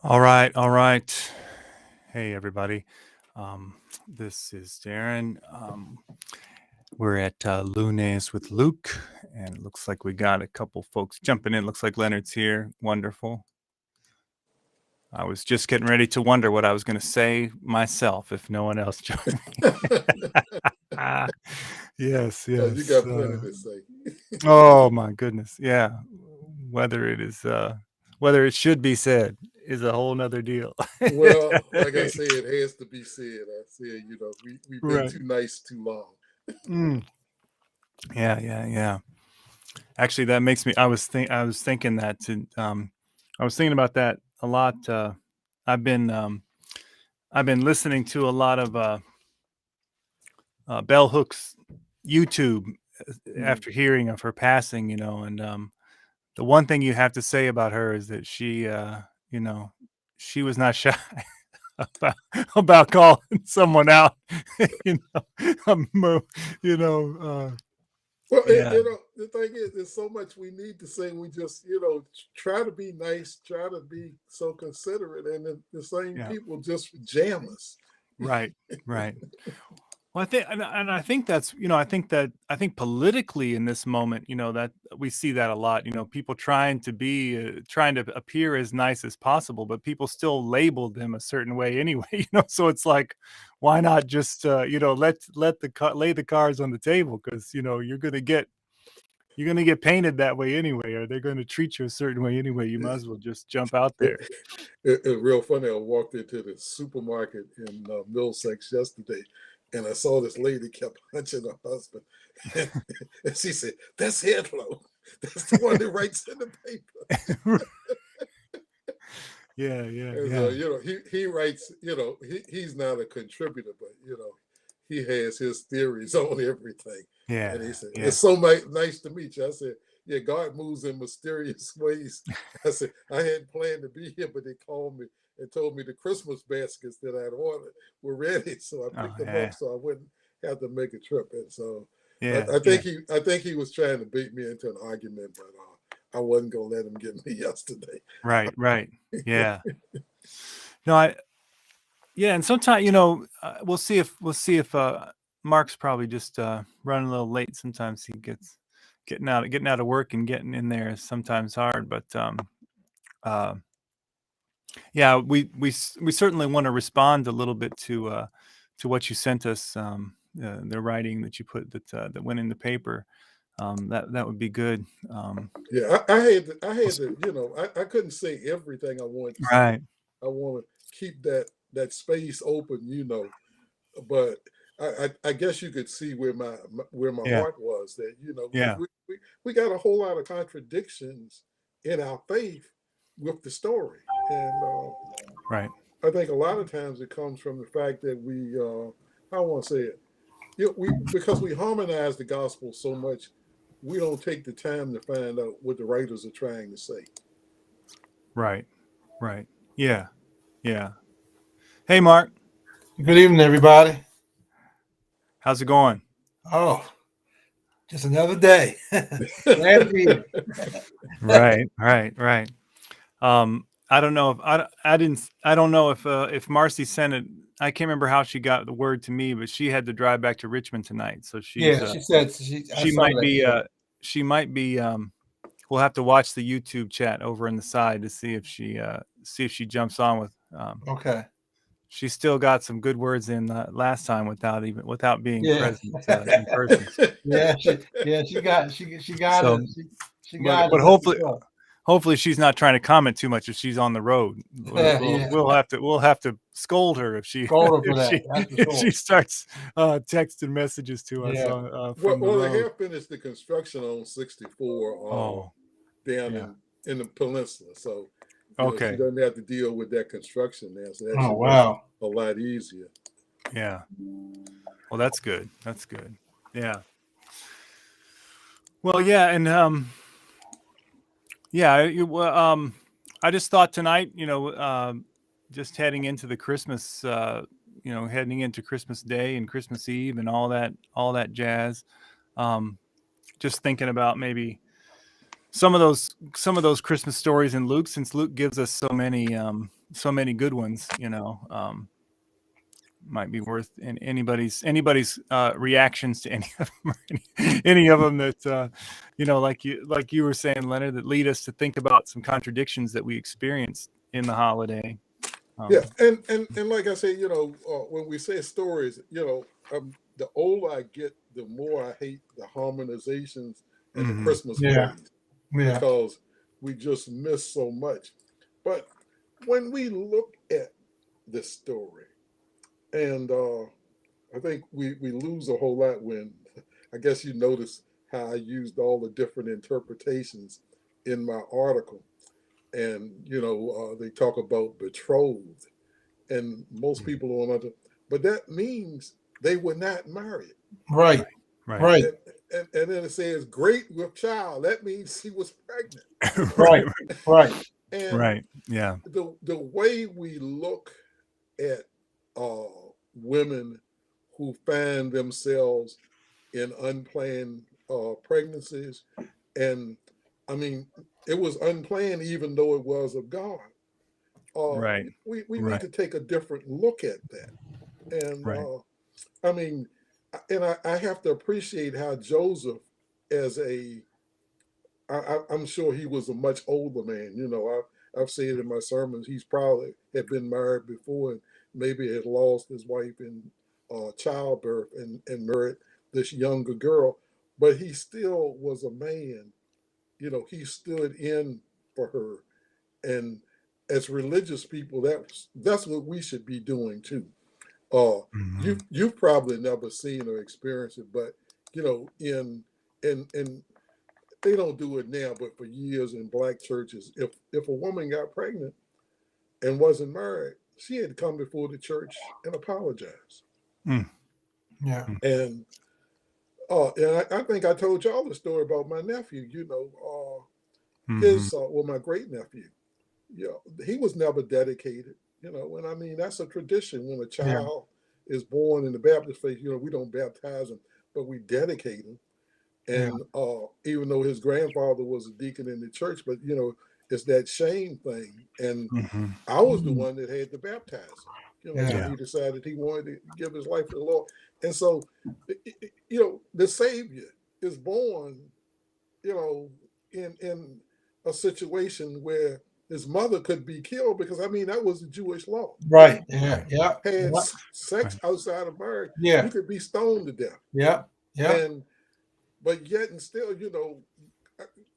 All right, all right. Hey, everybody. Um, this is Darren. We're at Lunes with Luke, and it looks like we got a couple folks jumping in. Looks like Leonard's here. Wonderful. I was just getting ready to wonder what I was going to say myself if no one else joined me. Ah, yes, You yes. got plenty to say. Oh my goodness. Yeah. Whether it is whether it should be said is a whole nother deal. Well, like I said, it has to be said. I said, we've been Right. too nice too long. Mm. Yeah, yeah, yeah. Actually, that makes me. I was thinking that I was thinking about that a lot. I've been um, I've been listening to a lot of Bell Hooks YouTube Mm. after hearing of her passing. And the one thing you have to say about her is that you know, she was not shy about, about calling someone out. you mo- you know, Well, yeah, the thing is, there's so much we need to say. We just, try to be nice, try to be so considerate, and the same yeah, people just jam us. right, right. Well, I think that's, I think politically in this moment, that we see that a lot. People trying to appear as nice as possible, but people still label them a certain way anyway. So it's like, why not just, lay the cards on the table because you're gonna get painted that way anyway, or they're gonna treat you a certain way anyway. You might as well just jump out there. It's real funny. I walked into the supermarket in Middlesex yesterday, and I saw this lady kept hunching her husband, and she said, "That's Hedlow. That's the one that writes in the paper." Yeah, yeah, And yeah, he writes. He's not a contributor, but he has his theories on everything. And he yeah, said, yeah. "It's so nice to meet you." I said, "Yeah, God moves in mysterious ways." I said, "I hadn't planned to be here, but they called me and told me the Christmas baskets that I'd ordered were ready, so I Oh picked them up yeah, so I wouldn't have to make a trip." And so yeah, I yeah. think he was trying to bait me into an argument, but I wasn't gonna let him get me yesterday. Right, right. Yeah. No, yeah, and sometimes, we'll see if Mark's probably just running a little late. Sometimes he gets getting out of work and getting in there is sometimes hard, but uh yeah, we certainly want to respond a little bit to what you sent us, the writing that you put that went in the paper. That would be good. Yeah, I had to, I couldn't say everything I wanted to say. Right. I want to keep that space open, but I guess you could see where my Yeah. heart was that, because Yeah. we got a whole lot of contradictions in our faith with the story. And Right. I think a lot of times it comes from the fact that I don't want to say it, because we harmonize the gospel so much, we don't take the time to find out what the writers are trying to say. Right. Right. Yeah. Yeah. Hey, Mark, Good evening, everybody. how's it going? Oh, just another day. Glad to be here. Right, right, right. I don't know if I didn't I don't know if Marcy sent it. I can't remember how she got the word to me, but she had to drive back to Richmond tonight. So Yeah, she said I she saw might that. be Yeah. she might be we'll have to watch the YouTube chat over on the side to see if she jumps on with Okay. she still got some good words in last time without being Yeah. present in person. She got So it. She got it. but That's for sure. hopefully she's not trying to comment too much if she's on the road. Yeah. We'll have to scold her if she Scold her for if that. she That's for if she sure. starts texting messages to us Yeah. well, from the well, they road. have finished the construction on 64 Oh, down yeah. in the peninsula, so she Okay. doesn't have to deal with that construction now, so that Oh should make it wow. a lot easier. Yeah. Well, that's good. That's good. Yeah. Well, yeah, and yeah, I just thought tonight, just heading into the Christmas, heading into Christmas Day and Christmas Eve and all that jazz. Um, just thinking about maybe some of those Christmas stories in Luke, since Luke gives us so many so many good ones, might be worth anybody's reactions to any of them, any of them that like you were saying, Leonard, that lead us to think about some contradictions that we experienced in the holiday. Yeah, and like I say, when we say stories, the older I get, the more I hate the harmonizations and the Mhm. Christmas Yeah. plays Yeah. because we just miss so much. But when we look at this story, and I think we lose a whole lot when I guess you notice how I used all the different interpretations in my article. And, they talk about betrothed, and most people don't understand, but that means they were not married. Right. Right. Right. And then it says great with child. That means she was pregnant. Right. Right. And Right. Yeah. the way we look at women who find themselves in unplanned pregnancies, and I mean, it was unplanned even though it was of God. Right. We need Right. to take a different look at that. And Right. I mean, and I have to appreciate how Joseph, as I'm sure he was a much older man. I've said in my sermons, he's probably had been married before and maybe had lost his wife in childbirth and married this younger girl, but he still was a man. He stood in for her, and as religious people, that's what we should be doing too. Mhm. You've probably never seen or experienced it, but in they don't do it now, but for years in black churches, if a woman got pregnant and wasn't married, she had to come before the church and apologize. Mm. Yeah. And I think I told y'all the story about my nephew. Mhm. My great nephew. He was never dedicated. And I mean that's a tradition when a Yeah. child is born in the Baptist faith. We don't baptize them, but we dedicate them. Yeah. And even though his grandfather was a deacon in the church, but it's that shame thing. And Mhm. I was the one that had to baptize him. Yeah. When he decided he wanted to give his life to the Lord. And so, the Savior is born, in a situation where his mother could be killed because I mean that was the Jewish law. Right. Yeah. Yeah. Had Yeah. sex outside of marriage, Yeah. you could be stoned to death. Yeah. Yeah. And but yet and still,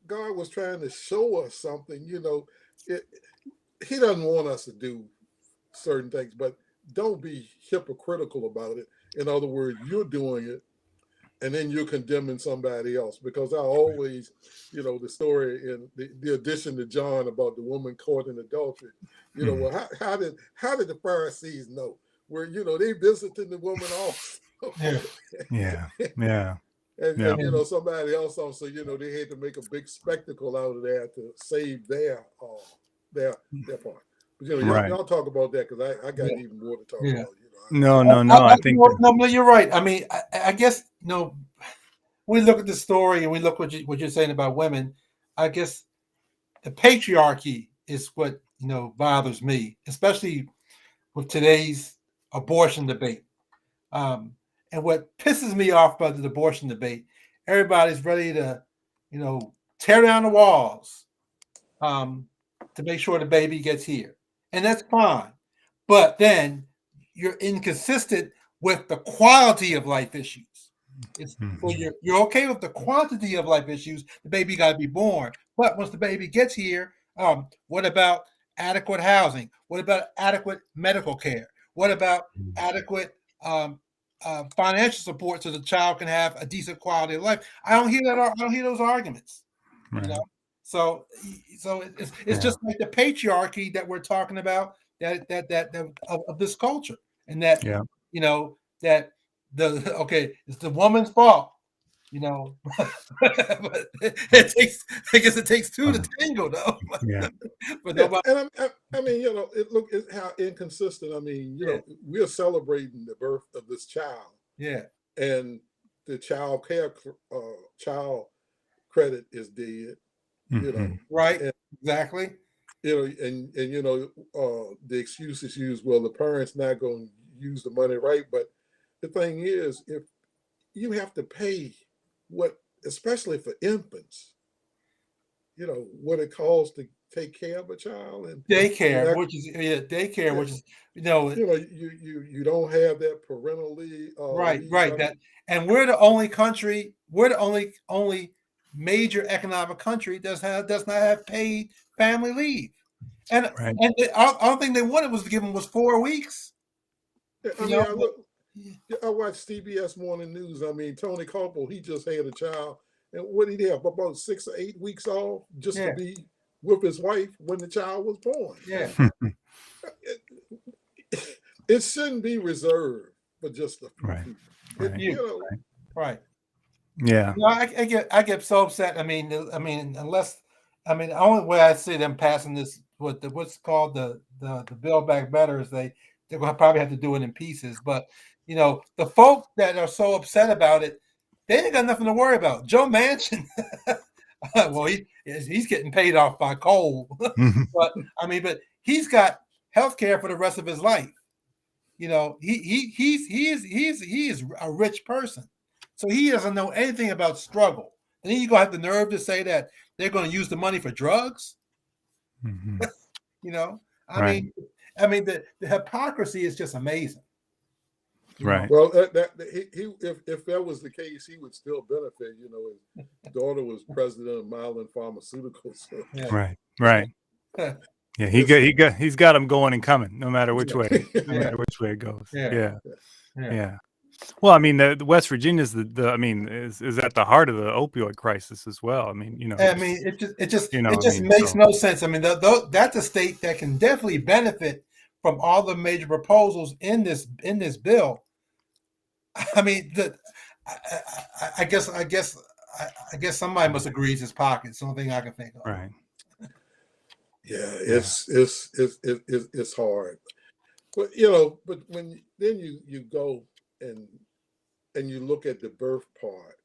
God was trying to show us something. He doesn't want us to do certain things, but don't be hypocritical about it. In other words, you're doing it and then you're condemning somebody else. Because I always, the story in the addition to John about the woman caught in adultery. Mhm. Well, how did the Pharisees know? Where they visited the woman also. Yeah. Yeah. Yeah. And, Yeah. somebody else also, they had to make a big spectacle out of that to save their part. But Right. y'all talk about that because I got Yeah. even more to talk Yeah. about. No. I think no, you're right. I mean, I guess we look at the story and we look what you're saying about women. I guess the patriarchy is what bothers me, especially with today's abortion debate. And what pisses me off about the abortion debate, everybody's ready to, tear down the walls to make sure the baby gets here. And that's fine. But then you're inconsistent with the quality of life issues. So you're okay with the quantity of life issues. The baby got to be born. But once the baby gets here, what about adequate housing? What about adequate medical care? What about adequate financial support so the child can have a decent quality of life? I don't hear that. I don't hear those arguments. Right. So it's just like the patriarchy that we're talking about that of this culture, and that Yeah. that it's the woman's fault, but I guess it takes two to tango, though. Yeah. But Yeah, nobody, and I mean, look at how inconsistent. I mean, we're celebrating the birth of this child, yeah, and the child credit is dead. Mhm. right, And exactly. you know, and you know, the excuse is used, well, the parents not going to use the money right. But the thing is, if you have to pay what, especially for infants, you know, what it costs to take care of a child, and Daycare, that, which is daycare, yeah, which is you know you know, you don't have that parental leave, right, leave. right. I That mean, and we're the only country, we're the only major economic country does not have paid family leave. And Right. I don't think they wanted was to give them was 4 weeks. I You mean, know, I but, look, yeah, I watch CBS Morning News. I mean, Tony Koppel, he just had a child, and what did he have? About 6 or 8 weeks off just to yeah, be with his wife when the child was born. yeah, It shouldn't be reserved for just a few Right. people. Right. You you know, right. Yeah. No, I get so upset. I mean, unless the only way I see them passing this what's called the Build Back Better is they're going to probably have to do it in pieces. But you know, the folk that are so upset about it, they ain't got nothing to worry about. Joe Manchin, well, he's getting paid off by coal, Mhm. but but he's got health care for the rest of his life. You know, he is a rich person, so he doesn't know anything about struggle. And then you gonna have the nerve to say that they're going to use the money for drugs. Mhm. You know, Right. the hypocrisy is just amazing. You know, Right. well, he if that was the case, he would still benefit. You know, his daughter was president of Mylan Pharmaceuticals. So yeah, Right. Right. yeah, Yeah. it's He's got them going and coming, no matter which way. No yeah, matter which way it goes. yeah, Yeah. yeah. Yeah. Well, I mean, the West Virginia is I mean, is at the heart of the opioid crisis as well. I mean, I mean, it I just mean, makes so no sense. I mean, that's a state that can definitely benefit from all the major proposals in this bill. I mean, I guess somebody must agree his pocket. It's the only thing I can think of. right. yeah, Yeah. it's hard. But you know, but when then you go and you look at the birth part,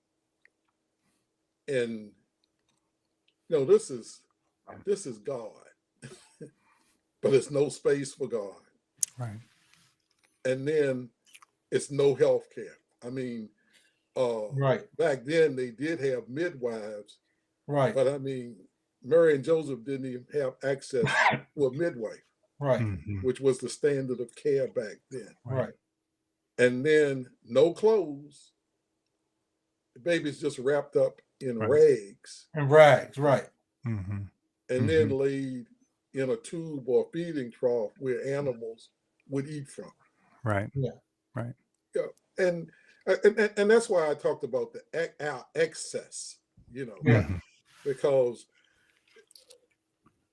and you know, this is God, but it's no space for God. Right. And then it's no health care. I mean, Right, back then they did have midwives, right, but I mean, Mary and Joseph didn't even have access to a midwife, right, Mhm. which was the standard of care back then. Right. right, And then no clothes. The baby's just wrapped up in Right. rags and rags. Right, Mhm. and then Mhm. laid in a tube or feeding trough where animals would eat from. Right. yeah, Right. Yeah, and and that's why I talked about our excess. You know, yeah, Mhm. because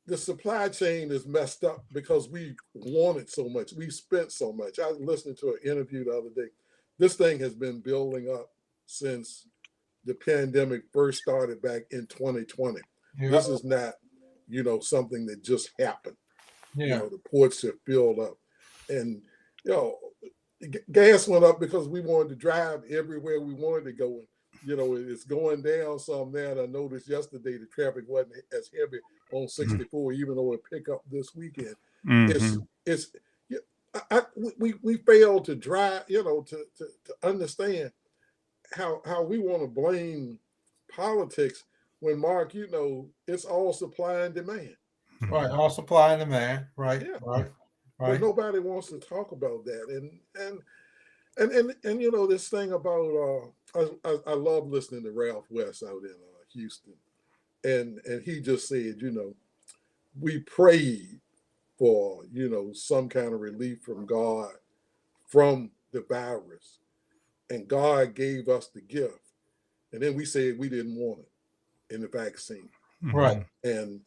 the supply chain is messed up because we wanted so much, we spent so much. I was listening to an interview the other day. This thing has been building up since the pandemic first started back in 2020. yeah, This is not, you know, something that just happened. You yeah, know, the ports have filled up, and you know, gas went up because we wanted to drive everywhere we wanted to go. And you know, it's going down some now. And I noticed yesterday the traffic wasn't as heavy on Mhm. 64, even though it picked up this weekend. It's Mhm. it's yeah, we failed to drive, you know, to understand how we want to blame politics when, Mark, you know, it's all supply and demand. right. Mhm. All supply and demand. Right, Yeah, right, but right. nobody wants to talk about that. And you know this thing about I love listening to Ralph West out in Houston, and he just said, you know, we prayed for, you know, some kind of relief from God from the virus, and God gave us the gift, and then we said we didn't want it in the vaccine, Right, Mhm.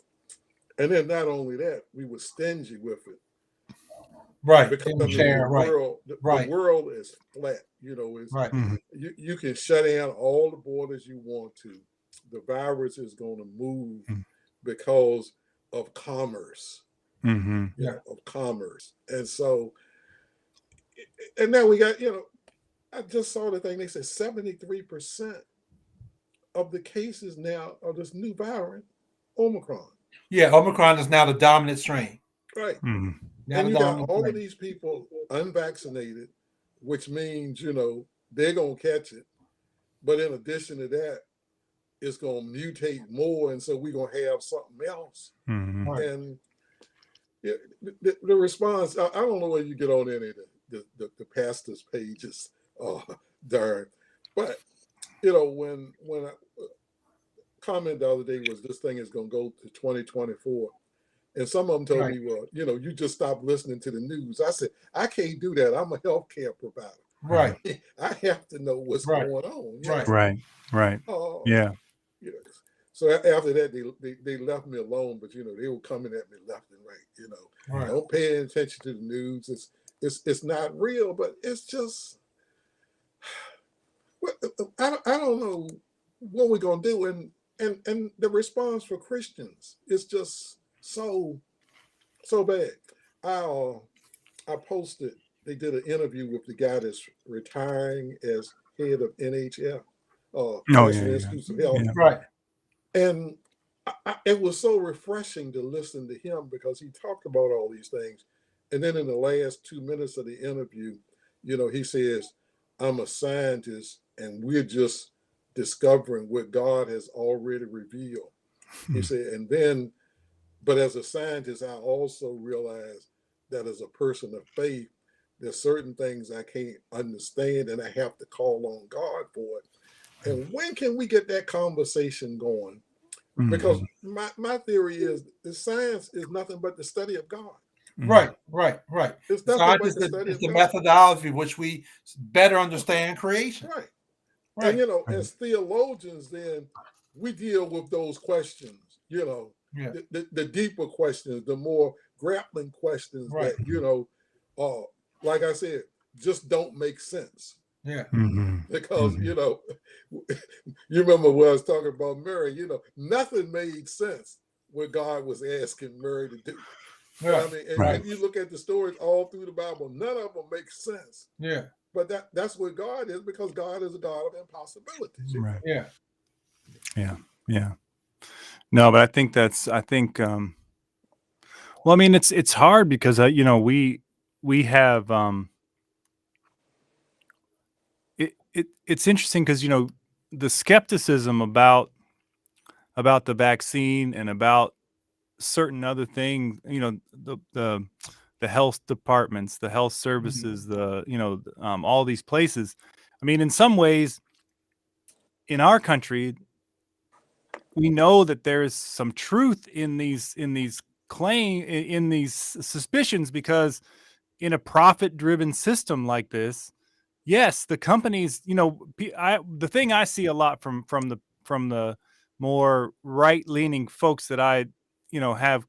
and then not only that, we were stingy with it right. because I Didn't mean share. Right, the right, world is flat. You know, is right. Mhm. you can shut down all the borders you want to. The virus is going to move Mhm. because of commerce, Mhm. you Yeah, know, of commerce. And so, and now we got, you know, I just saw the thing. They said 73% of the cases now are this new variant, Omicron. Yeah, Omicron is now the dominant strain. Right. Mhm. Now And the you got dominant all of strain. these people unvaccinated, which means, they're going to catch it. But in addition to that, it's going to mutate more. And so we're going to have something else. Mhm. Right. And yeah, the response, I don't know where you get on any of the pastor's pages, darn. But, when I comment the other day was this thing is going to go to 2024. And some of them told Right. me, well, you just stop listening to the news. I said, I can't do that. I'm a healthcare provider. Right. I have to know what's Right. going on. Right. Right. Right. Yeah. You know. So after that, they left me alone. But they were coming at me left and right. Right. Don't pay any attention to the news. It's not real, but it's just I don't know what we're gonna do. And the response for Christians is just so bad. I posted. They did an interview with the guy that's retiring as head of NHF, Oh, National yeah. Institutes of Health, Yeah. Right. and it was so refreshing to listen to him because he talked about all these things. And then in the last 2 minutes of the interview, he says, I'm a scientist and we're just discovering what God has already revealed. He said, and then, but as a scientist, I also realize that as a person of faith, there's certain things I can't understand and I have to call on God for it. And when can we get that conversation going? Because my theory is the science is nothing but the study of God. Right. Right. Right. It's nothing Science but is the study it's of the God. methodology which we better understand creation. Right. Right. And as theologians, then we deal with those questions, Yeah. the deeper questions, the more grappling questions Right. that, like I said, just don't make sense. Yeah. Because, you remember when I was talking about Mary, nothing made sense what God was asking Mary to do. Yeah. I mean, and, Right. and you look at the stories all through the Bible, none of them make sense. Yeah. But that's what God is, because God is a God of impossibilities. Right. Yeah. Yeah. Yeah. No, but I think well, I mean, it's hard because we have it's interesting because the skepticism about the vaccine and about certain other things, the health departments, the health services, all these places. I mean, in some ways, in our country, we know that there is some truth in these suspicions, because in a profit-driven system like this, yes, the companies, the thing I see a lot from the more right-leaning folks that I, have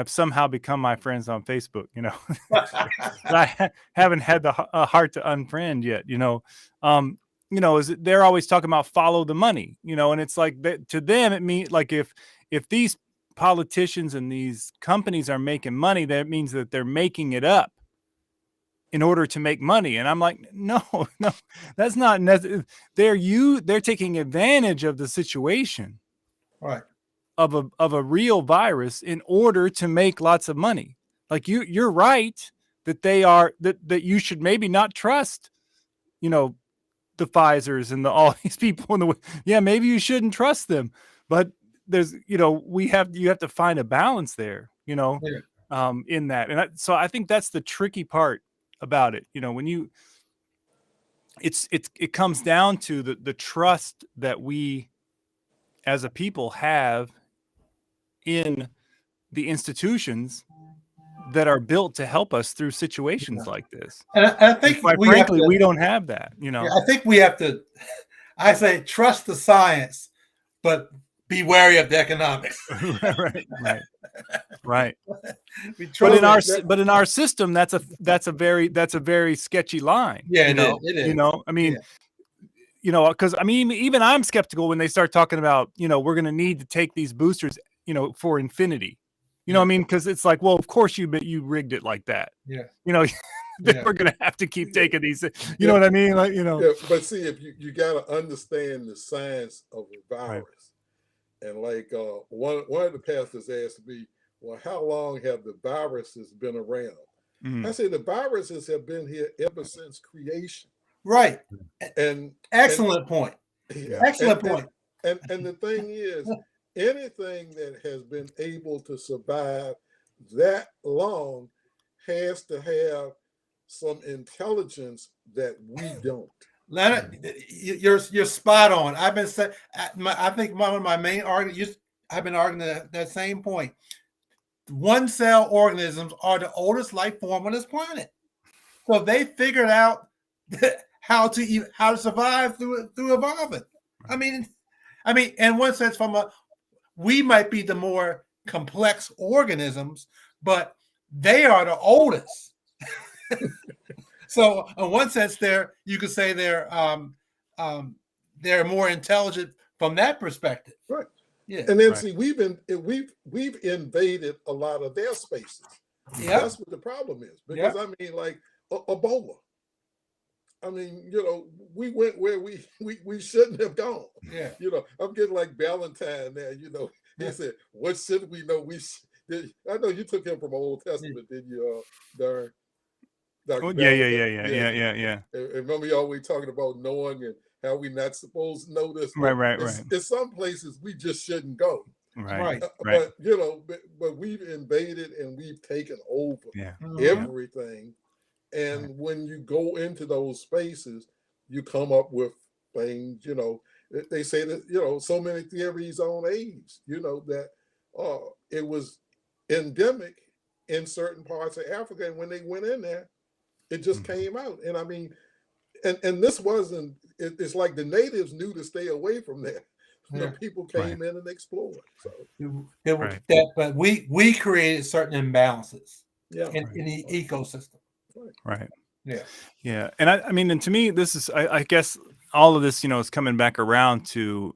somehow become my friends on Facebook, that I haven't had the heart to unfriend yet, is they're always talking about follow the money, and it's like that to them. It means like if these politicians and these companies are making money, that means that they're making it up in order to make money. And I'm like, no, that's not necessary. They're taking advantage of the situation, Right. of a real virus in order to make lots of money. Like you're right that that you should maybe not trust, the Pfizers and all these people maybe you shouldn't trust them, but there's, you have to find a balance there, Yeah. in that. And so I think that's the tricky part about it. When it comes down to the trust that we as a people have in the institutions that are built to help us through situations like this. And I think quite frankly, we don't have that, Yeah, I think we have to, I say, trust the science, but be wary of the economics. Right. But in our system, that's a very sketchy line. Yeah, it is. I mean, because I mean, even I'm skeptical when they start talking about, we're going to need to take these boosters, for infinity. I mean, because it's like, well, of course you rigged it like that. Yeah. We're going to have to keep taking these. You know what I mean? Like, Yeah, but see, if you got to understand the science of a virus, And like one of the pastors asked me, "Well, how long have the viruses been around?" I Mm. said, "The viruses have been here ever since creation." Right. And and Excellent point. yeah, Yeah. Excellent point. and the thing is, anything that has been able to survive that long has to have some intelligence that we don't. Leonard, you're spot on. I've been saying, I think one of my main arguments, I've been arguing that same point. One cell organisms are the oldest life form on this planet. So they figured out how to survive through evolving. I mean, in one sense, we might be the more complex organisms, but they are the oldest. So in one sense, you could say they're more intelligent from that perspective. Right. Yeah. And then Right. see, we've invaded a lot of their spaces. Yeah. That's what the problem is. Because I mean, like Ebola. I mean, we went where we shouldn't have gone. Yeah. I'm getting like Valentine now. He said, "What should we know? I know you took him from Old Testament, didn't you, Darren? Dr. Oh, yeah. And remember, you always talking about knowing and how we not supposed to know this. Right. In some places we just shouldn't go. Right. But but we've invaded and we've taken over Yeah. everything. And when you go into those spaces, you come up with things. They say that so many theories on AIDS. That it was endemic in certain parts of Africa, and when they went in there, it just came out. And I mean, and this wasn't. It's like the natives knew to stay away from there. People came in and explored. So but we created certain imbalances in the ecosystem. Right. Yeah. Yeah. And I mean, and to me, this is, I guess all of this, is coming back around to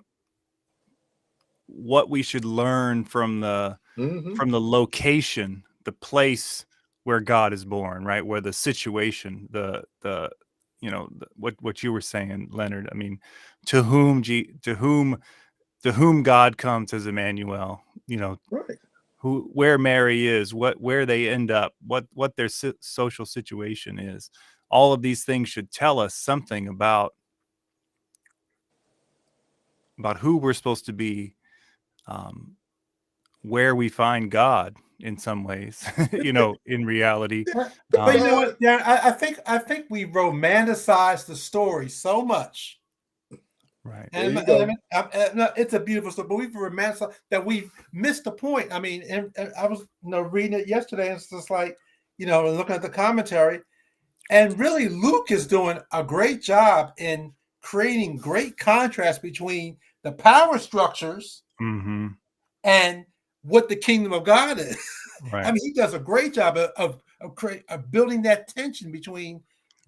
what we should learn from the location, the place where God is born, right? Where the situation, what you were saying, Leonard. I mean, to whom God comes as Emmanuel, right. where Mary is, where they end up, what their social situation is. All of these things should tell us something about who we're supposed to be, where we find God in some ways, in reality. But you know what, Darren, I think we romanticized the story so much. Right. And it's a beautiful story, but we've romanticized that we've missed the point. I mean, and I was reading it yesterday, and it's just like, looking at the commentary, and really Luke is doing a great job in creating great contrast between the power structures and what the kingdom of God is. Right. I mean, he does a great job of building that tension between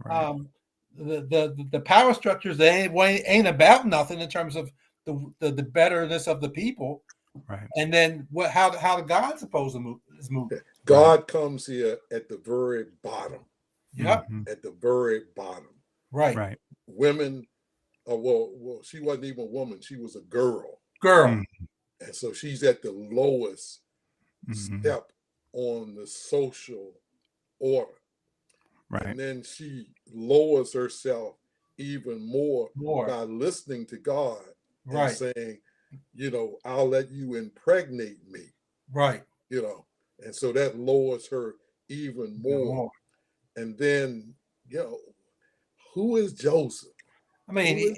the power structures that ain't about nothing in terms of the betterness of the people, right? And then how the God's supposed to is moving. God comes here at the very bottom. Yep. At the very bottom. Right. Women, well, she wasn't even a woman; she was a girl. And so she's at the lowest step on the social order. Right. And then she lowers herself even more by listening to God and saying, I'll let you impregnate me. Right. And so that lowers her even more. And then, who is Joseph? I mean,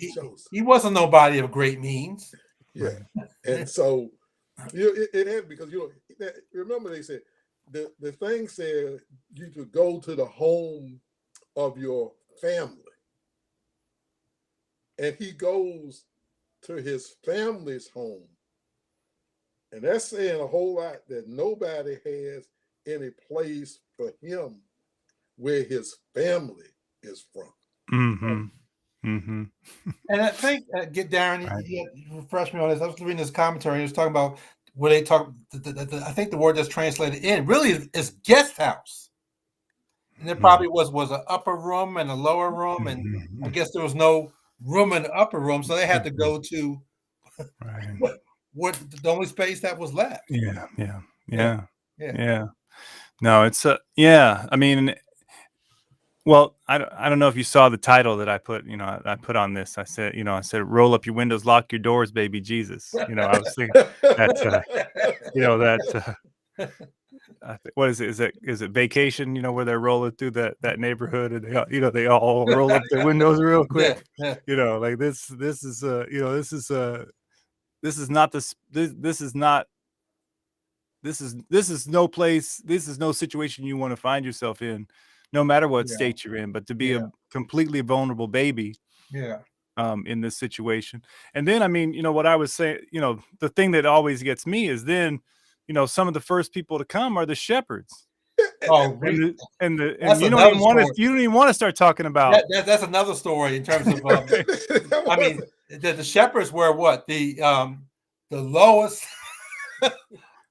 he wasn't nobody of great means. Yeah. And so it had, because remember they said the thing said you could go to the home of your family. And he goes to his family's home. And that's saying a whole lot, that nobody has any place for him where his family is from. And I think, Darren, you refresh me on this. I was reading this commentary, and he was talking about where they talk. I think the word that's translated in really is guest house, and there probably was an upper room and a lower room, and I guess there was no room in the upper room, so they had to go to what the only space that was left. Yeah, yeah, Yeah, yeah, yeah. yeah. No, it's yeah. I mean, well, I don't know if you saw the title that I put. I put on this. I said, roll up your windows, lock your doors, baby Jesus. I was thinking that. That. What is it? Is it Vacation? Where they're rolling through that neighborhood, and they all roll up their windows real Yeah, quick. yeah, Like this. This is this is not this is not this is no place. This is no situation you want to find yourself in, no matter what yeah, state you're in. But to be yeah, a completely vulnerable baby yeah. in this situation. And then, I mean, what I was saying, the thing that always gets me is then, some of the first people to come are the shepherds. Oh, And that's you don't another even want to story. you don't even want to start talking about That's another story in terms of. That I mean, wasn't- the shepherds were what the lowest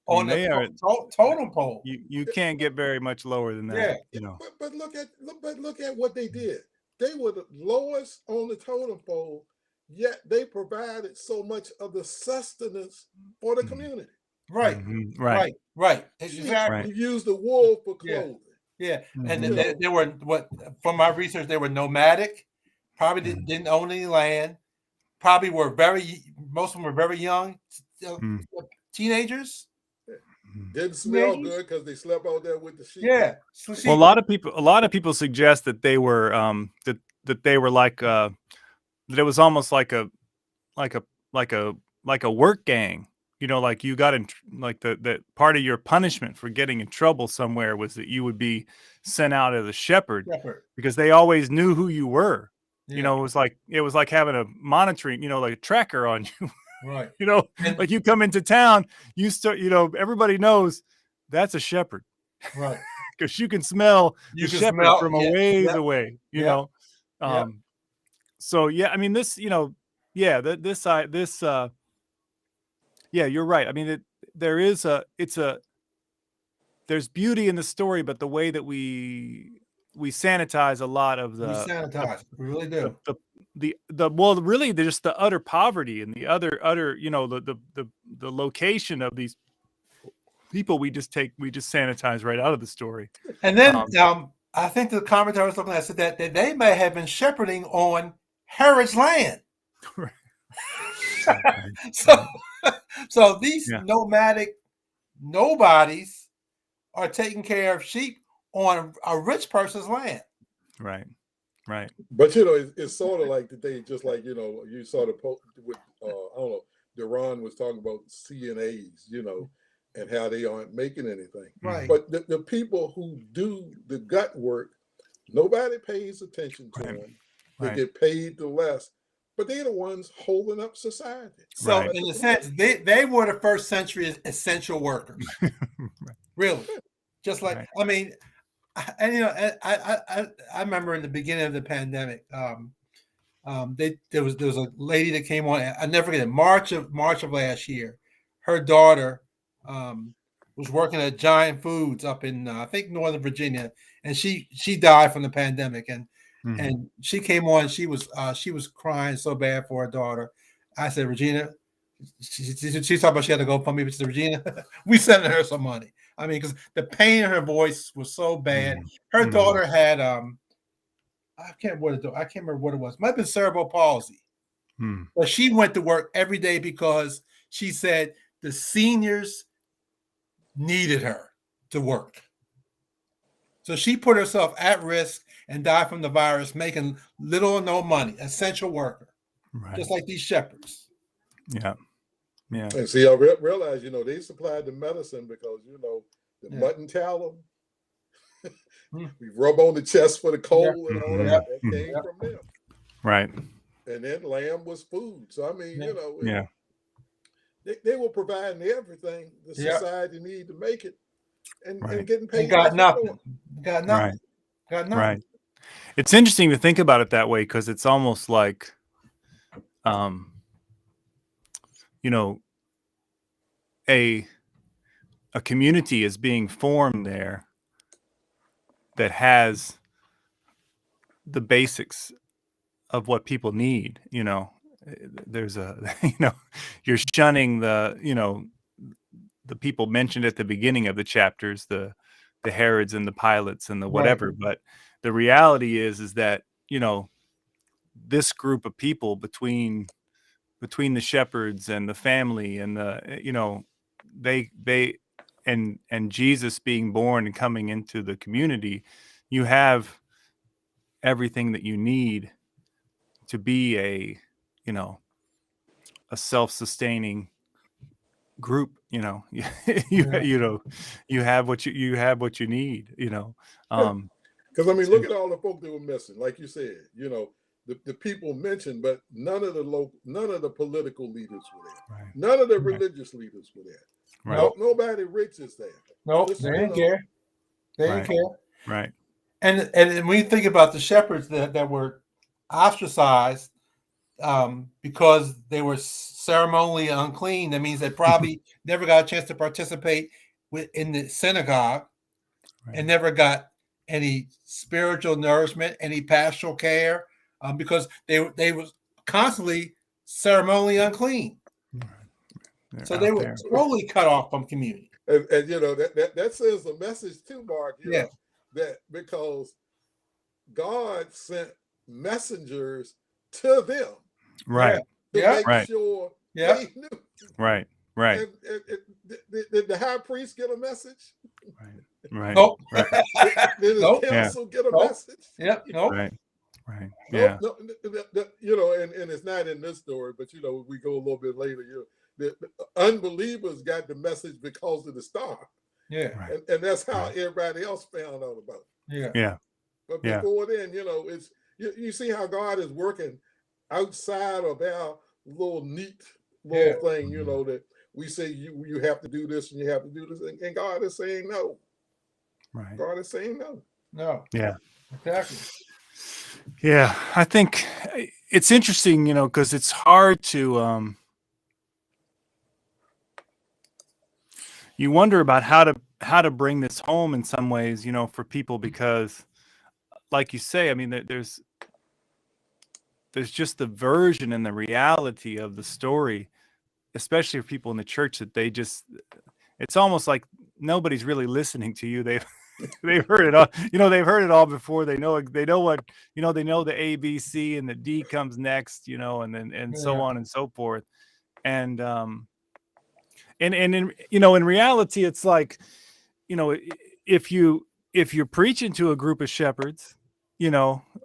on the they are totem pole. you can't get very much lower than Yeah, that. but look at what they did. They were the lowest on the totem pole, yet they provided so much of the sustenance for the Mhm. community. right, Mhm. right, right. Exactly. You use the wool for Yeah. clothing. Yeah, and Mhm. they were what from my research they were nomadic, probably Mhm. didn't own any land, probably were most of them were very young, Mhm. teenagers. Didn't smell Teenagers? good because they slept out there with the sheep. Yeah, so Well, a lot of people suggest that they were that they were like that it was almost like a like a like a work gang. Like you got in like the part of your punishment for getting in trouble somewhere was that you would be sent out as a shepherd shepherd. because they always knew who you were. Yeah, It was like having a monitoring, like a tracker on you. right. And Like you come into town, you start, everybody knows that's a shepherd right, because you can smell you the can shepherd smell. from a Yeah, ways yeah, away, yeah, yeah. So yeah, I mean this, yeah, yeah, you're right. I mean, there is there's beauty in the story, but the way that we sanitize a lot of We sanitize. We really the do. well, really, there's just the utter poverty and the utter, the location of these people we just sanitize right out of the story. And then Um, I think the commentator was looking at said that they may have been shepherding on Herod's land. So, so these Yeah. nomadic nobodies are taking care of sheep on a rich person's land. Right. Right. But it's sort of like today, just like you saw the post with I don't know, Duran was talking about CNAs, and how they aren't making anything. Right. But the people who do the gut work, nobody pays attention to Right. them. They Right. get paid the less, but they're the ones holding up society. So Right. in a sense, they were the first century essential workers. Really. Just like Right. I mean, and I remember in the beginning of the pandemic, there was a lady that came on. I never forget it. March of last year, her daughter was working at Giant Foods up in I think Northern Virginia, and she died from the pandemic. And Mhm. and she came on. She was crying so bad for her daughter. I said, Regina, she talked about she had to go for me, but she said, Regina, we sending her some money. I mean, because the pain in her voice was so bad. Mhm. Her Mhm. daughter had I can't remember what it was. Might have been cerebral palsy. Mhm. But she went to work every day because she said the seniors needed her to work. So she put herself at risk and died from the virus, making little or no money, essential worker, Right. just like these shepherds. Yeah. Yeah. And see, I realize, they supplied the medicine because, the Yeah. mutton tallow, Hmm. we rub on the chest for the cold and all Mhm. that. That Mhm. came from them. Right. And then lamb was food. So, I mean, Yeah. they were providing everything the Yeah. society needed to make it and Right. getting paid. And got nothing for nothing. it. Got nothing. Right. Got nothing. Right. It's interesting to think about it that way because it's almost like, you know, a community is being formed there that has the basics of what people need, there's a you're shunning the people mentioned at the beginning of the chapters, the Herods and the Pilates and the Right. whatever. But the reality is that this group of people between the shepherds and the family and they and Jesus being born and coming into the community, you have everything that you need to be a self-sustaining group. You have what you need. Um, Because I mean, to- look at all the folk that were missing. Like you said, the people mentioned, but none of the political leaders were there. right, None of the Right. religious leaders were there. right, Nope. Nobody rich is there. Nope, Just, they you didn't know. care. They didn't Right. care. right, And when you think about the shepherds that were ostracized because they were ceremonially unclean, that means they probably never got a chance to participate in the synagogue right. and never got any spiritual nourishment, any pastoral care, because they was constantly ceremonially unclean. They're So out they were there. totally cut off from community. And that says a message too, Mark. Yeah. That because God sent messengers to them Right, to Yeah. make Right. sure Yeah. they knew. right, right, Did the high priest get a message? right, Nope. right, Did his Nope. council get a Nope. message? Yep. Nope. right, right. Yeah, No, and it's not in this story, but we go a little bit later. The unbelievers got the message because of the star, Yeah. right. and that's how Right. everybody else found out about it. Yeah. Yeah, But Yeah. before then, it's you see how God is working outside of our little neat little thing. That we say you have to do this and you have to do this, and God is saying no. right. God is saying no. No. Yeah. Exactly. Yeah, I think it's interesting, because it's hard to you wonder about how to bring this home in some ways, for people, because like you say, I mean, there's just the version and the reality of the story, especially for people in the church, that it's almost like nobody's really listening to you. They've heard it all. They've heard it all before. They know what, they know the A, B, C, and the D comes next, and so Yeah. on and so forth. And in reality, it's like, if you're preaching to a group of shepherds,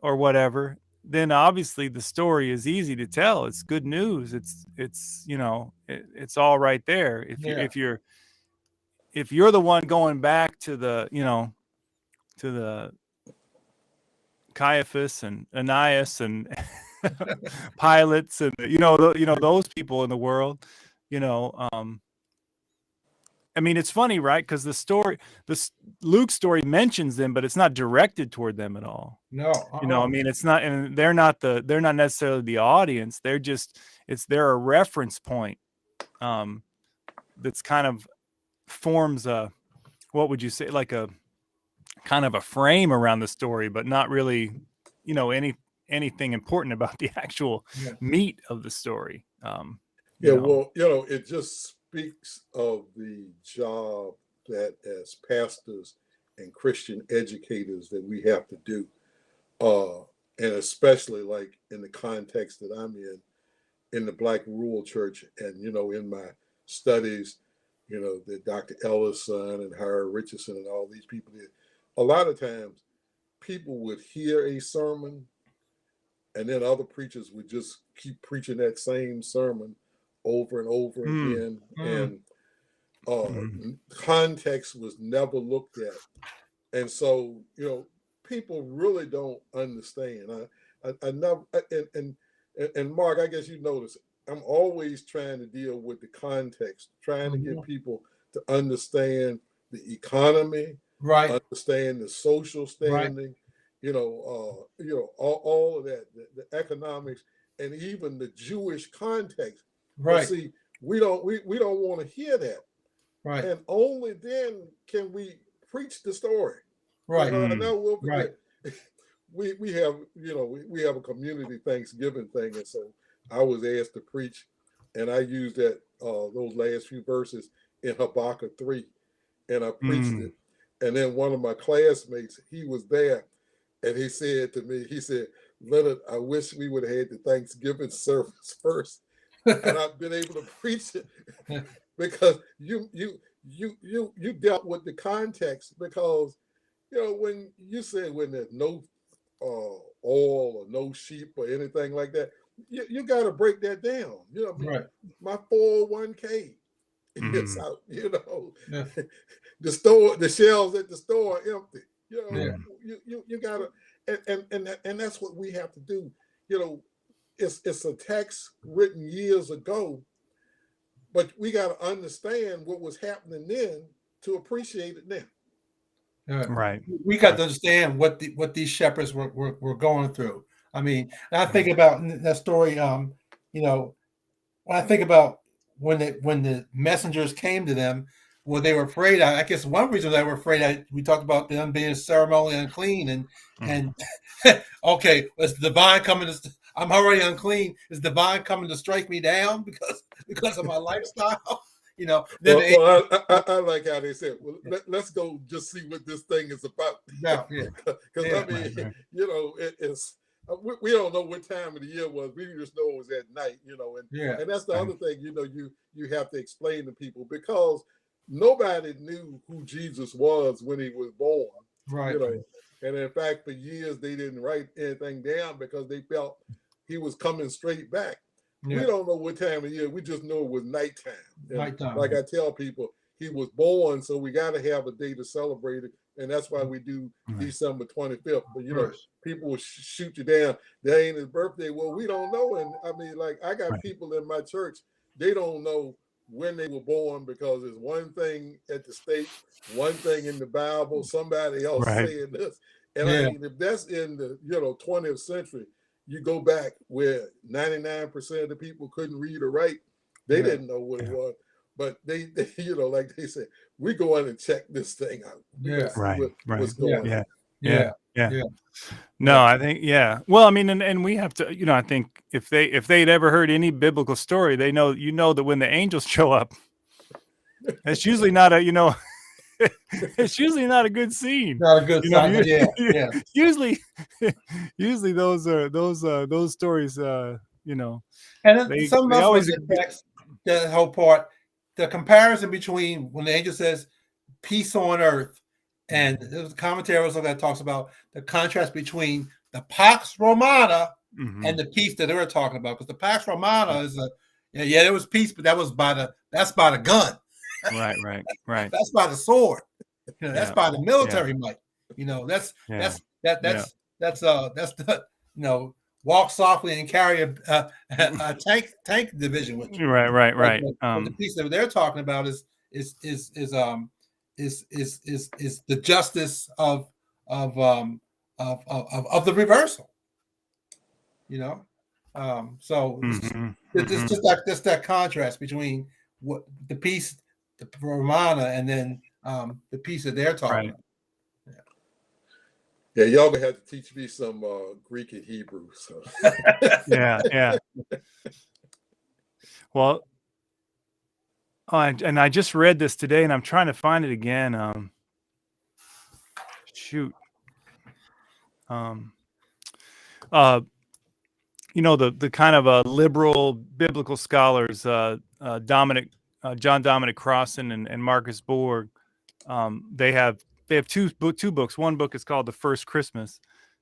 or whatever, then obviously the story is easy to tell. It's good news. It's all right there. If you're the one going back to the Caiaphas and Ananias and Pilates and those people in the world, I mean, it's funny, right? Because Luke's story mentions them, but it's not directed toward them at all. No. I mean, it's not, and they're not necessarily the audience. They're a reference point. That's kind of forms what would you say, like a kind of a frame around the story, but not really, anything important about the actual meat of the story. Well, it just speaks of the job that as pastors and Christian educators that we have to do, and especially like in the context that I'm in the Black rural church, and in my studies, that Dr. Ellison and Howard Richardson and all these people did. A lot of times, people would hear a sermon, and then other preachers would just keep preaching that same sermon over and over again, and context was never looked at, and so people really don't understand. I never, and Mark, I guess you notice I'm always trying to deal with the context, trying to get people to understand the economy, Right. understand the social standing, all of that, the economics, and even the Jewish context. But Right. see, we don't want to hear that, Right. and only then can we preach the story. Right. Now we'll Right. we have we have a community Thanksgiving thing, and so I was asked to preach, and I used that those last few verses in Habakkuk 3, and I preached Mm. it. And then one of my classmates, he was there, and he said to me, he said, "Leonard, I wish we would have had the Thanksgiving service first, and I've been able to preach it because you dealt with the context because when you say when there's no oil or no sheep or anything like that, you got to break that down. I mean, Right. my 401k is Mhm. out. Yeah. The shelves at the store are empty. Yeah. You gotta, and that's what we have to do. It's a text written years ago, but we got to understand what was happening then to appreciate it now. Right. We got to understand what these shepherds were going through. I mean, and I think about that story. When I think about when the messengers came to them, well, they were afraid. I guess one reason they were afraid. We talked about them being ceremonially unclean, and okay, is the divine coming to? I'm already unclean. Is the divine coming to strike me down because of my lifestyle? Then Well, I like how they said, well, let's go just see what this thing is about. Because I mean, right. it's we don't know what time of the year it was. We just know it was at night, and that's the Right. other thing, you have to explain to people because nobody knew who Jesus was when he was born, right. and in fact, for years they didn't write anything down because they felt he was coming straight back. Yeah. We don't know what time of year. We just know it was nighttime. And Nighttime. like I tell people, he was born, so we got to have a day to celebrate it, and that's why we do Right. December 25th. But Right. people will shoot you down. That ain't his birthday. Well, we don't know, and I mean, like I got Right. people in my church. They don't know when they were born because there's one thing at the stake, one thing in the Bible, somebody else Right. saying this, and Yeah. I mean, if that's in the 20th century. You go back where 99% of the people couldn't read or write. They Yeah. didn't know what it was. But they like they said, we go in and check this thing out. We Yeah. see Right. what's going on. Yeah. Yeah. No, I think Well, I mean, and we have to, I think if they'd ever heard any biblical story, they know that when the angels show up, it's usually not a it's usually not a good scene. Not a good sign. But yeah. Usually those stories And then they something else always was in text, the whole part, the comparison between when the angel says peace on earth, and the commentary also that talks about the contrast between the Pax Romana and the peace that they were talking about. Because the Pax Romana is there was peace, but that's by the gun. right. That's by the sword. That's by the military might. That's the walk softly and carry a tank division with you. Right. But the piece that they're talking about is the justice of the reversal. So it's just like that contrast between what the peace, the Romana, and then the piece that they're talking about. Yeah, y'all gonna have to teach me some Greek and Hebrew. So. Yeah. Well, and I just read this today, and I'm trying to find it again. The kind of liberal biblical scholars, John Dominic Crossan and Marcus Borg, they have two books. One book is called The First Christmas,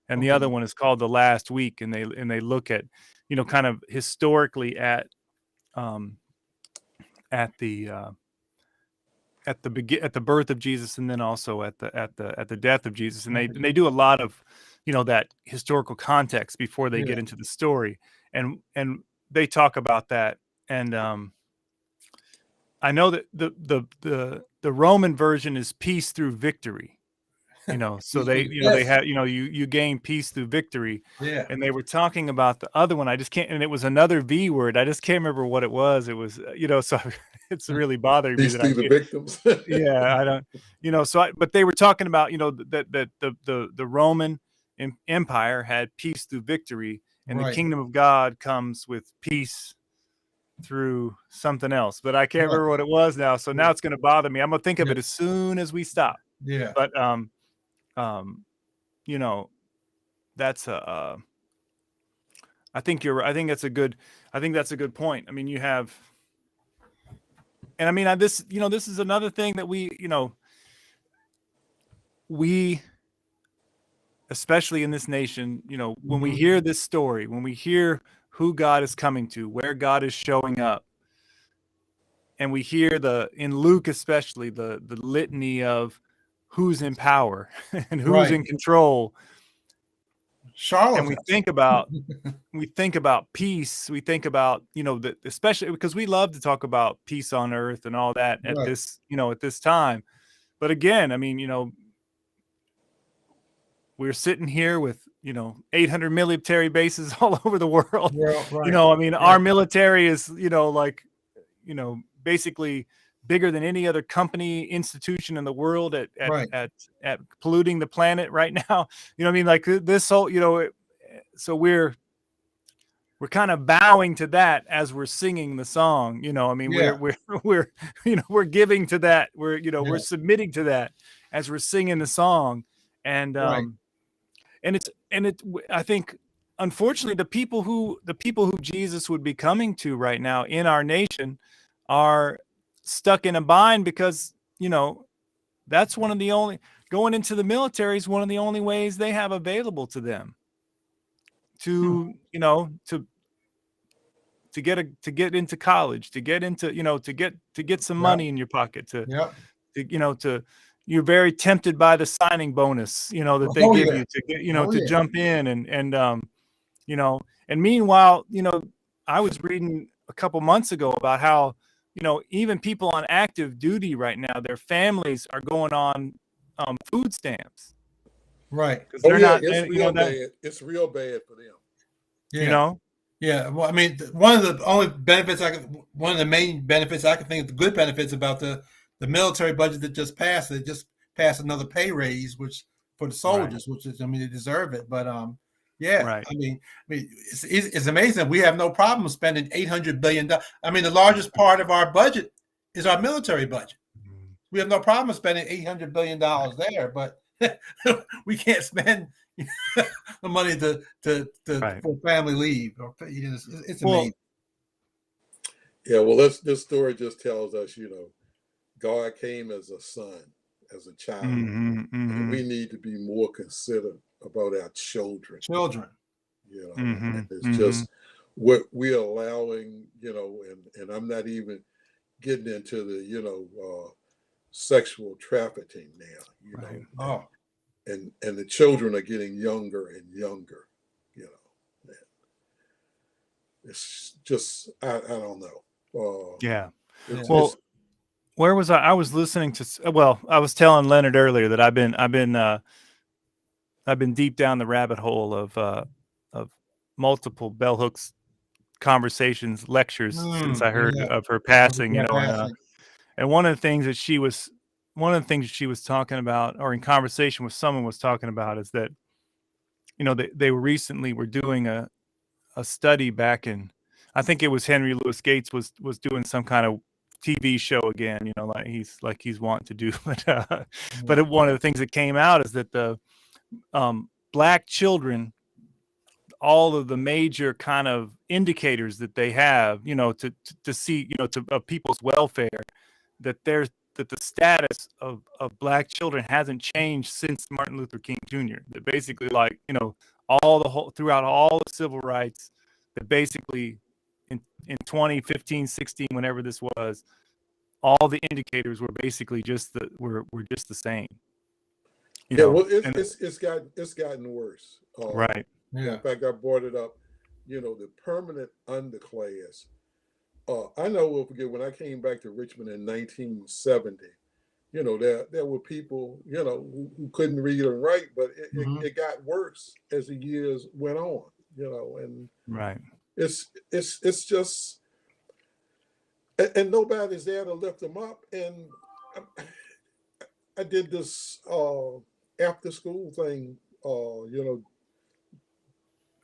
and the other one is called The Last Week, and they look at kind of historically at the birth of Jesus, and then also at the death of Jesus, and they do a lot of that historical context before they get into the story, and they talk about that. And I know that the Roman version is peace through victory, so they they have you gain peace through victory. And they were talking about the other one. I just can't, and it was another V word. I just can't remember what it was. It was so it's really bothering me that I the victims. I don't but they were talking about that the Roman Empire had peace through victory, and the Right. kingdom of God comes with peace through something else, but I can't Right. remember what it was now. So now Yeah. it's going to bother me. I'm going to think of Yeah. it as soon as we stop. Yeah. But you know, that's I think you're. I think that's a good. I think that's a good point. I mean, you have, and I mean, this. You know, this is another thing that we. You know, we, especially in this nation. You know, when we Mhm. hear this story, when we hear who God is coming to, where God is showing up, and we hear in Luke especially the litany of who's in power and who's Right. in control, and Charlatans. we think about peace. We think about, you know, that, especially because we love to talk about peace on earth and all that at Right. this, you know, at this time. But again, I mean, you know, we're sitting here with, you know, 800 military bases all over the world. Well, You right. know, I mean, Yeah. our military is, you know, like, you know, basically bigger than any other company institution in the world Right. at polluting the planet right now. You know what I mean? Like this whole, you know, so we're kind of bowing to that as we're singing the song. You know, I mean, Yeah. we're you know, we're giving to that. We're, you know, Yeah. we're submitting to that as we're singing the song. And Right. I think, unfortunately, the people who Jesus would be coming to right now in our nation are stuck in a bind because, you know, that's one of the only, going into the military is one of the only ways they have available to them Hmm. to, you know, to get into college, to get into, you know, to get some Yeah. money in your pocket, Yeah. you know, to, you're very tempted by the signing bonus, you know, that they Oh give yeah. you to get, you know, Oh to yeah. jump in and you know, and meanwhile, you know, I was reading a couple months ago about how, you know, even people on active duty right now, their families are going on food stamps Right. because Oh they're yeah, not, it's you know, real that, bad. It's real bad for them. you Yeah. know, Yeah. Well, I mean, one of the only benefits one of the main benefits I can think of, the good benefits about the military budget that just passed, it just passed another pay raise, which for the right, soldiers, which is, I mean, they deserve it. But yeah, right, I mean, it's amazing. We have no problem spending $800 billion. I mean, the largest part of our budget is our military budget. We have no problem spending $800 billion there, but we can't spend the money to right. for family leave. Or, you know, it's Well, amazing. Yeah, well, this story just tells us, you know, God came as a son, as a child, mhm, and we mhm, need to be more considerate about our children. Children. You know, and mhm, it's mhm, just what we're allowing, you know, and I'm not even getting into the, you know, sexual trafficking now, you right. know, Oh, and the children are getting younger and younger, you know. It's just I don't know. Yeah. yeah. It's Well, where was I? I was listening to, well, I was telling Leonard earlier that I've been deep down the rabbit hole of multiple bell hooks conversations, lectures since I heard Yeah. of her passing, you Yeah. know, and one of the things that she was talking about, or in conversation with someone was talking about, is that, you know, they recently were doing a study back in, I think it was Henry Louis Gates was doing some kind of TV show again, you know, like he's wanting to do, but one of the things that came out is that the black children, all of the major kind of indicators that they have, you know, to see, you know, to of people's welfare, that there's that the status of black children hasn't changed since Martin Luther King Jr. That basically, like, you know, all the whole throughout all the civil rights, that basically in 2015, 16, whenever this was, all the indicators were basically just were just the same, you Yeah, know. well, And it's gotten worse. right. In Yeah. fact, I brought it up. You know, the permanent underclass. I know we'll forget when I came back to Richmond in 1970. You know, there were people, you know, who couldn't read and write, but Hmm. it got worse as the years went on. You know, and Right. it's just and nobody's there to lift them up. And I did this after school thing, you know,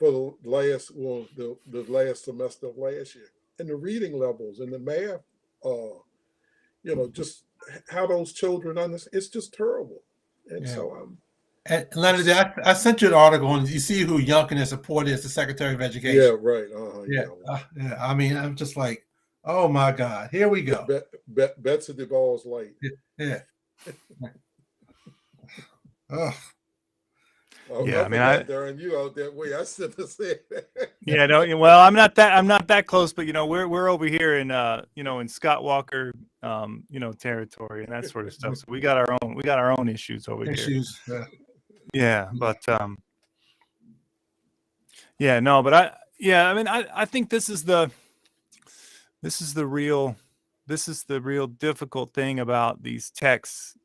for the last semester of last year, and the reading levels and the math, just how those children understand. It's just terrible. And Yeah. so And Leonard, I sent you an article, and you see who Youngkin has supported as the Secretary of Education. yeah, right. Yeah. I mean, I'm just like, oh my God, here we go. Betsy DeVos light. Yeah. Oh. Yeah, I mean, Darren, you out that way. I should have said that. Yeah, no, well, I'm not that close, but we're over here in in Scott Walker territory and that sort of stuff. So we got our own issues over here. Yeah, but I think this is the real difficult thing about these texts,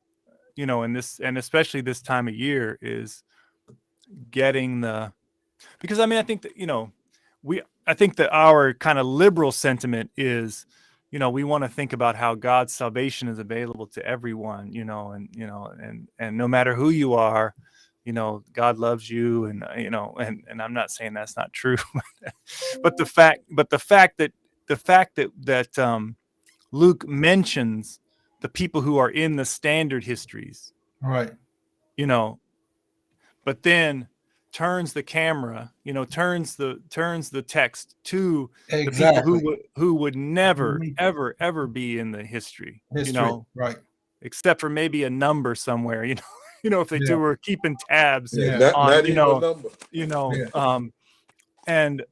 and especially this time of year is getting because I mean, I think that, I think that our kind of liberal sentiment is, we want to think about how God's salvation is available to everyone, and no matter who you are, God loves you, and I'm not saying that's not true, but the fact that Luke mentions the people who are in the standard histories, right, but then turns the camera, turns the text to the people who would never, ever be in the history, right, except for maybe a number somewhere, if they were keeping tabs not even a number. And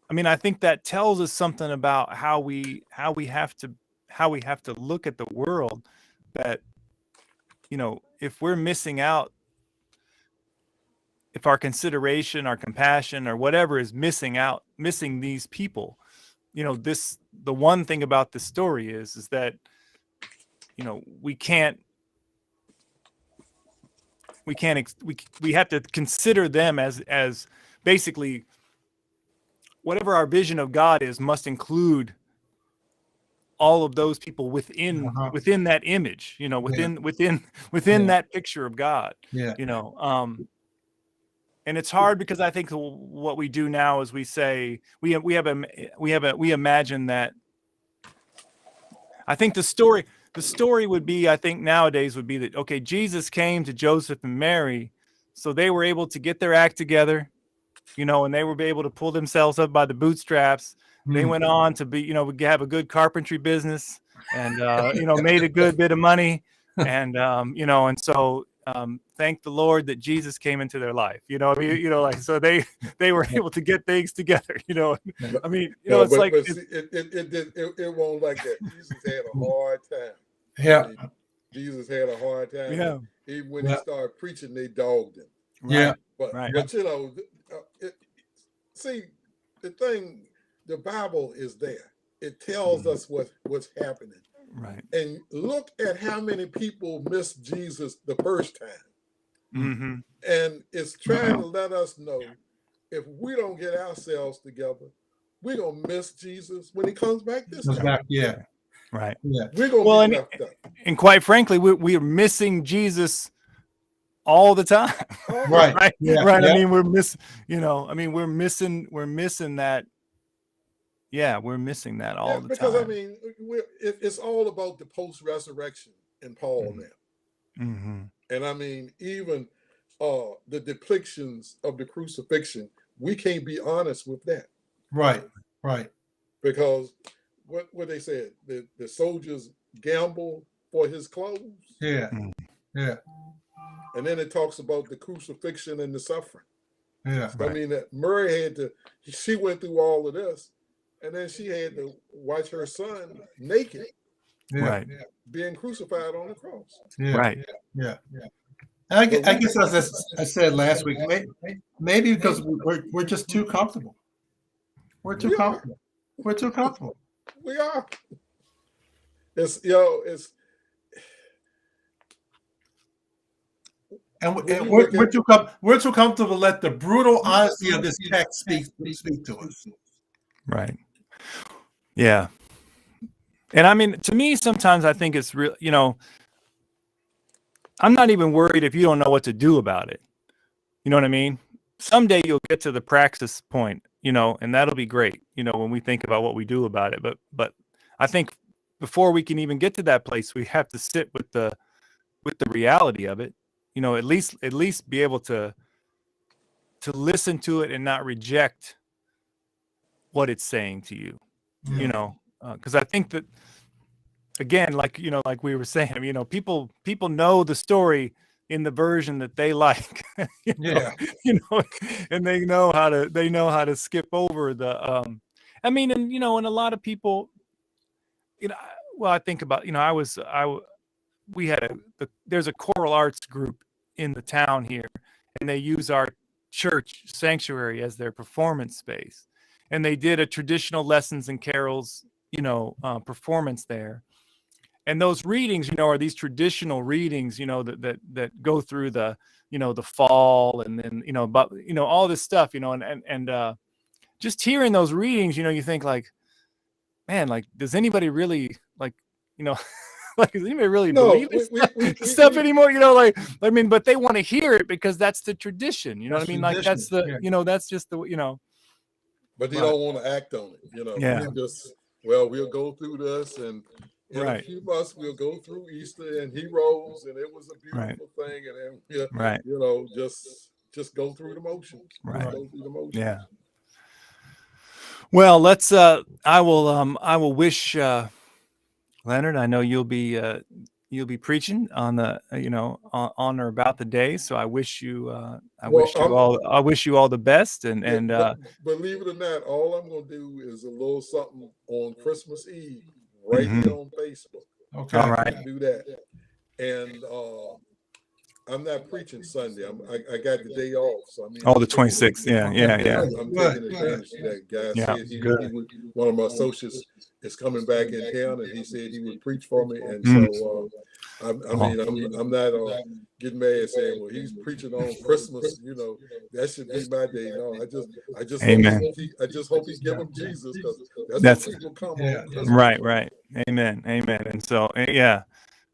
I mean, I think that tells us something about how we have to look at the world, that, if we're missing out, if our consideration, our compassion, or whatever is missing these people, the one thing about this story is that, we have to consider them as basically whatever our vision of God is must include all of those people within that image, within that picture of God. And it's hard because I think what we do now is we say we imagine that. I think the story would be, I think nowadays would be that, okay, Jesus came to Joseph and Mary, so they were able to get their act together, and they were able to pull themselves up by the bootstraps. They went on to be, have a good carpentry business, and made a good bit of money, and and so thank the Lord that Jesus came into their life. So they were able to get things together. I mean, it's like it won't like that. Jesus had a hard time. Yeah, Jesus had a hard time. Yeah, even when he started preaching, they dogged him. Yeah, but see, the thing, the Bible is there. It tells us what's happening. Right. And look at how many people missed Jesus the first time. Mm-hmm. And it's trying to let us know, if we don't get ourselves together, we're going to miss Jesus when he comes back this time. Yeah. Right. Yeah. We're going to be left up. And quite frankly, we are missing Jesus all the time. Right. Right. Yeah. Right. Yeah. I mean, we're missing that. Yeah, we're missing that all the because, time. I mean, it's all about the post-resurrection in Paul now. Mm-hmm. And I mean, even the depictions of the crucifixion, we can't be honest with that. Right. Because what they said, the soldiers gamble for his clothes. Yeah. Yeah. And then it talks about the crucifixion and the suffering. Yeah. So, I mean, that Mary she went through all of this. And then she had to watch her son naked, Right, being crucified on the cross. Yeah. Right. Yeah. I guess as I said last week, maybe because we're just too comfortable. We're too comfortable. We're too comfortable. We are. And we're too comfortable to let the brutal honesty of this text speak to us. Right. Yeah. And I mean, to me, sometimes I think it's real, I'm not even worried if you don't know what to do about it. You know what I mean? someday you'll get to the praxis point, and that'll be great, when we think about what we do about it. But I think before we can even get to that place, we have to sit with the reality of it, at least be able to listen to it and not reject what it's saying to you, because I think that, again, like we were saying, people know the story in the version that they like, Yeah. and they know how to skip over the and a lot of people, well, I think about, we had there's a choral arts group in the town here, and they use our church sanctuary as their performance space, and they did a traditional lessons and carols performance there. And those readings, are these traditional readings, that go through the, the fall, and then, but, all this stuff, and just hearing those readings, you think like, man, like, does anybody really like, like, does anybody really No, believe this stuff anymore? But they want to hear it because that's the tradition. You know what I mean? Like, that's the, that's just the, but they don't want to act on it. Yeah. We'll go through this, and in a Right. few months we'll go through Easter, and he rose, and it was a beautiful thing, and then Right. just go through the motions. Right. Just go through the motions. Yeah. Well, let's. I will wish Leonard. I know you'll be preaching on the on or about the day. So I wish you. I wish you all the best. And believe it or not, all I'm gonna do is a little something on Christmas Eve right here on Facebook. Okay. All right. Do that, and I'm not preaching Sunday. I got the day off, so I mean. Oh, the 26th. Yeah. I'm taking advantage of that. Guy said he would. One of my associates is coming back in town, and he said he would preach for me, and so I'm not getting mad saying, well, he's preaching on Christmas. That should be my day. No, I just hope he give him Jesus, because that's what people come on Christmas. Right. Amen. And so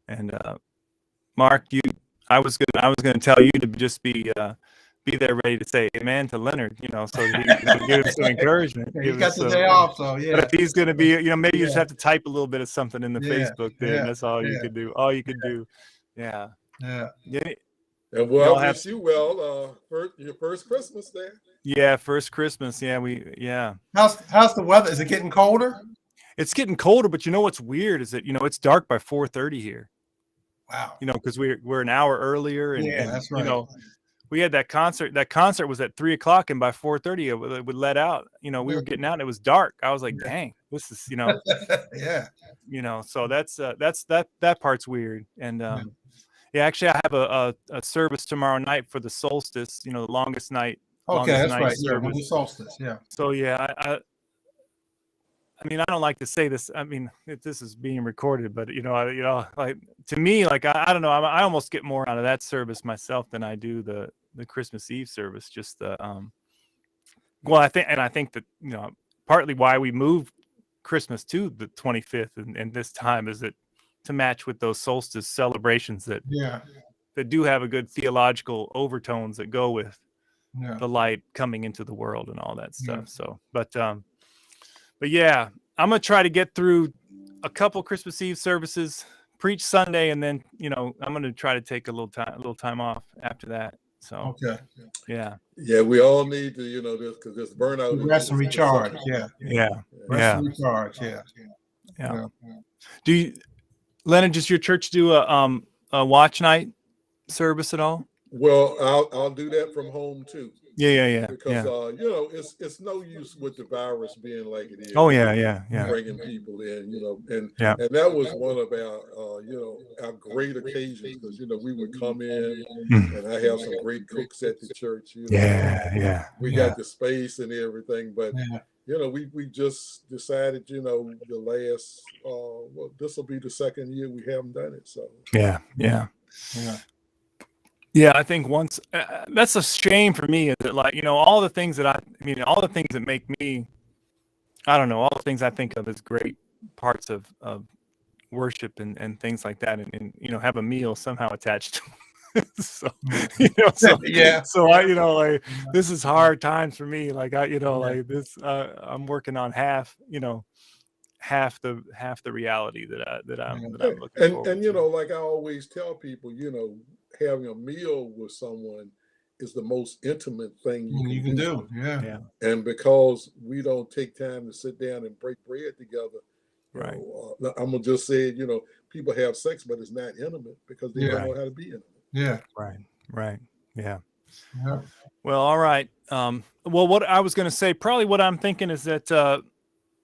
and Mark, I was gonna tell you to just be there ready to say amen to Leonard, so that he can give him some encouragement. He got the day off, so yeah. But if he's gonna be, maybe you just have to type a little bit of something in the Facebook there. Yeah, That's all you could do. All you could do. Yeah. And we'll wish you well your first Christmas there. Yeah, first Christmas. Yeah, How's the weather? Is it getting colder? It's getting colder, but what's weird is that it's dark by 4:30 here. Wow. Because we're an hour earlier, and that's right. We had that concert. That concert was at 3:00, and by 4:30 it would let out. We were getting out, and it was dark. I was like, dang, this is yeah. So that's that part's weird. And actually, I have a service tomorrow night for the solstice. The longest night. Okay, that's right. Service. Yeah, the solstice. Yeah. So I don't like to say this. This is being recorded, but like, to me, like, I don't know. I almost get more out of that service myself than I do the Christmas Eve service. Just well, I think that partly why we moved Christmas to the 25th and this time is that to match with those solstice celebrations that do have a good theological overtones that go with the light coming into the world and all that stuff. So, but yeah, I'm going to try to get through a couple Christmas Eve services, preach Sunday, and then, I'm going to try to take a little time off after that. So, yeah. Yeah, we all need to, this, because this burnout. Rest and recharge. Yeah. Rest and recharge. Yeah. Do you, Leonard, does your church do a watch night service at all? Well, I'll do that from home too. Yeah. Because it's no use with the virus being like it is. Oh yeah. Bringing people in, and that was one of our our great occasions, because we would come in and I have some great cooks at the church. We got the space and everything, but we just decided, the last this will be the second year we haven't done it. So yeah, I think once that's a shame for me, is that, like, all the things that all the things that make me, I don't know, all the things I think of as great parts of worship and things like that, and have a meal somehow attached So, you know, so, Yeah. so I, you know, like this is hard times for me. Like I, you know, Yeah. like this, I'm working on half, you know, half the reality that I'm looking forward And you to. know, like I always tell people, you know, having a meal with someone is the most intimate thing you You can can do. do. Yeah. Yeah, And because we don't take time to sit down and break bread together, you right. know, I'm gonna just say, you know, people have sex, but it's not intimate because they don't Yeah. know how to be intimate. Yeah. Right. Right. Yeah. Yeah. Well, all right. Well, what I was going to say, probably what I'm thinking is that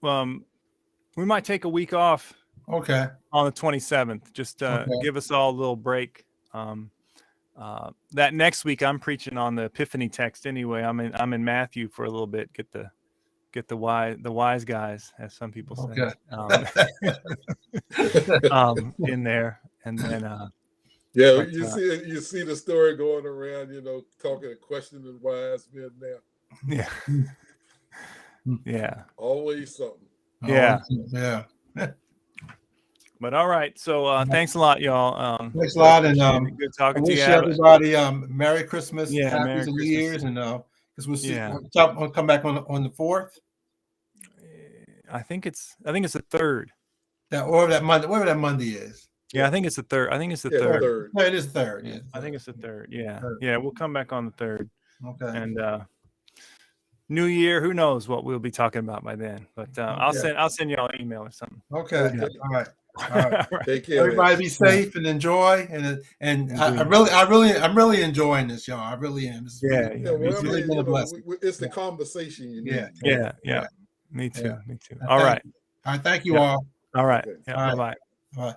we might take a week off Okay. on the 27th. Just Okay. give us all a little break. That next week, I'm preaching on the Epiphany text anyway. I'm in Matthew for a little bit. Get the wise guys, as some people say, Okay. in there, and then Yeah, but, you see the story going around, you know, talking and questioning wise men now. yeah, yeah. Always something. Yeah. Yeah. But all right, so thanks a lot, y'all. Thanks a lot, and appreciate it. Good I talking to wish you. everybody Merry Christmas, Yeah, Happy Merry New Christmas. Year's, and because we'll see. Yeah. We'll come back on the 4th. I think it's the third. Or that Monday, whatever that Monday is. Yeah, I think it's the third. I think it's the Yeah, third. third. No, it is the 3rd. Yeah. I think it's the third. Yeah, Third. yeah. We'll come back on the third, Okay. and New Year. Who knows what we'll be talking about by then? But I'll send y'all an email or something. Okay. Okay. All right. All right. Take care. Everybody man. be safe and enjoy, and I'm really enjoying this, y'all. I really am. This is Yeah, really- Yeah, well, it's I really mean, been you a know, blessing. it's the conversation you need. Yeah. Yeah. Me too. Yeah. Me too. And All thank right. All right. Thank you Yeah. all. All right. Okay. Yeah. All right. Bye bye. All right.